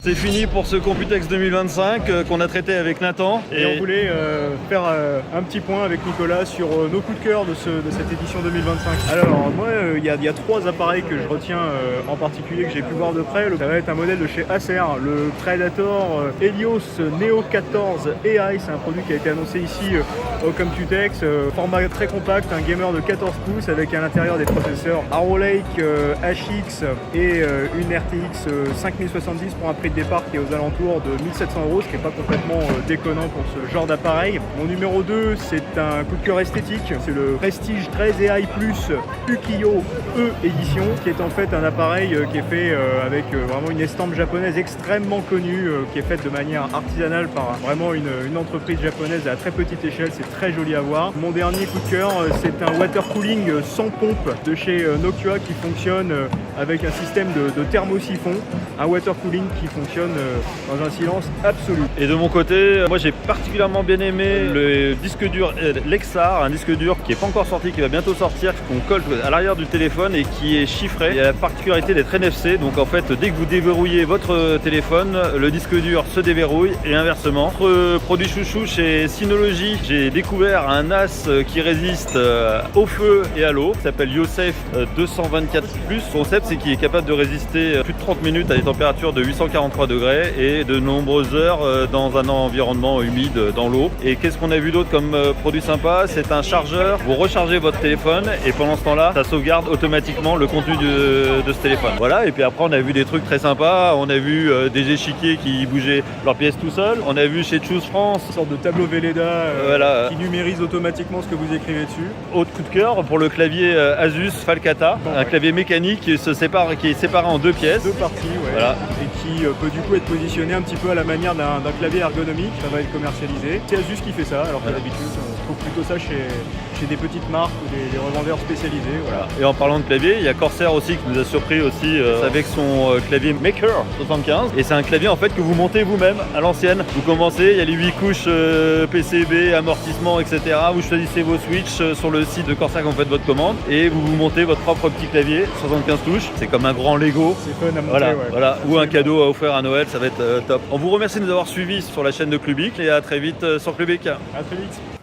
C'est fini pour ce Computex 2025 qu'on a traité avec Nathan. Et on voulait faire un petit point avec Nicolas sur nos coups de cœur de cette édition 2025. Alors moi, il y a trois appareils que je retiens en particulier que j'ai pu voir de près. Ça va être un modèle de chez Acer, le Predator Helios Neo 14 AI. C'est un produit qui a été annoncé ici au Computex. Format très compact, un gamer de 14 pouces avec à l'intérieur des processeurs Arrow Lake HX et une RTX 5070 pour un prix de départ qui est aux alentours de 1700 €, ce qui n'est pas complètement déconnant pour ce genre d'appareil. Mon numéro 2, c'est un coup de cœur esthétique, c'est le Prestige 13 AI Plus Ukiyo E édition, qui est en fait un appareil qui est fait avec vraiment une estampe japonaise extrêmement connue, qui est faite de manière artisanale par vraiment une entreprise japonaise à très petite échelle. C'est très joli à voir. Mon dernier coup de cœur, c'est un water cooling sans pompe de chez Nokia qui fonctionne avec un système de thermosiphon, un water cooling qui fonctionne dans un silence absolu. Et de mon côté, moi j'ai particulièrement bien aimé le disque dur Lexar, un disque dur qui n'est pas encore sorti, qui va bientôt sortir, qu'on colle à l'arrière du téléphone et qui est chiffré. Il a la particularité d'être NFC, donc en fait dès que vous déverrouillez votre téléphone, le disque dur se déverrouille et inversement. Autre produit chouchou chez Synology, j'ai découvert un NAS qui résiste au feu et à l'eau, qui s'appelle YoSafe 224+. Le concept c'est qu'il est capable de résister plus de 30 minutes à des températures de 843 degrés et de nombreuses heures dans un environnement humide dans l'eau. Et qu'est-ce qu'on a vu d'autre comme produit sympa? C'est un chargeur, vous rechargez votre téléphone et pendant ce temps-là, ça sauvegarde automatiquement le contenu de ce téléphone. Voilà, et puis après on a vu des trucs très sympas, on a vu des échiquiers qui bougeaient leur pièce tout seul, on a vu chez Choose France Une sorte de tableau Velleda voilà, qui numérise automatiquement ce que vous écrivez dessus. Autre coup de cœur pour le clavier Asus Falcata, un clavier mécanique qui est séparé en deux pièces. Deux parties, ouais. Voilà. Et qui peut du coup être positionné un petit peu à la manière d'un clavier ergonomique. Ça va être commercialisé. C'est Asus qui fait ça, alors qu'à l'habitude on trouve plutôt ça chez des petites marques ou des revendeurs spécialisés. Voilà. Et en parlant de clavier, il y a Corsair aussi qui nous a surpris aussi avec son clavier Maker 75. Et c'est un clavier en fait que vous montez vous-même à l'ancienne. Vous commencez, il y a les 8 couches PCB, amortissement, etc. Vous choisissez vos switches sur le site de Corsair quand vous faites votre commande et vous montez votre propre petit clavier 75 touches. C'est comme un grand Lego. C'est fun à monter, Voilà, ouais. voilà. Ou un cadeau à offrir à Noël, ça va être top. On vous remercie de nous avoir suivis sur la chaîne de Clubic et à très vite sur Clubic. À très vite.